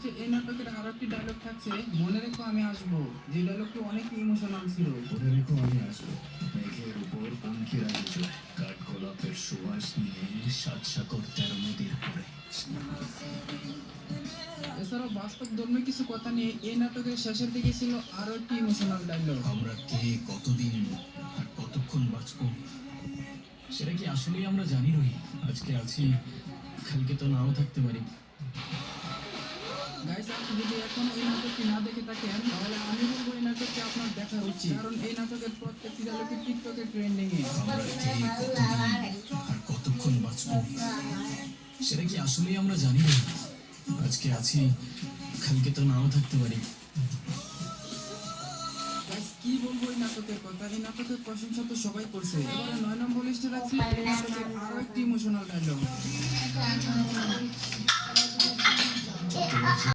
লাস্টে এই নাটকের আরো একটি ডায়লগ থাকছে, মনে রেখো আমি আসবো, যে ডায়লগটি অনেক ইমোশনাল ছিল। মনে রেখো আমি আসবো, মেঘের উপর পঙ্খিরা জোরে, কাঠ গোলাপের সুবাস নিয়ে সাত সাগর 13 নদীর পরে। এছাড়াও বাস্তব ধর্মী কিছু কথা নিয়ে এই নাটকের শেষের দিকে ছিল আরো একটি ইমোশনাল ডায়লগ। আমরা কে, কতদিন আর কতক্ষণ বাঁচবো সেটা কি আসলেই আমরা জানি রই? আজকে আছি, কালকে তো নাও থাকতে পারি। গাইস, আপনি যদি এখনো এই নাটকটি না দেখে থাকেন তাহলে আমি বলবো এই নাটকটি আপনার দেখা উচিত, কারণ এই নাটকের প্রত্যেকটি ডায়লগই টিকটকে ট্রেন্ডিং এ। আমরা কে, কতদিন আর কতক্ষণ বাঁচবো সেটা কি আসলেই আমরা জানি রই? আজকে আছি, কালকে তো নাও থাকতে পারি। গাইস, কি বলবো এই নাটকের কথা, এই নাটকের প্রশংসা তো সবাই করছে। এবারে 9 নম্বর লিস্টে রাখছি এই নাটকের আরো একটি ইমোশনাল ডায়লগ।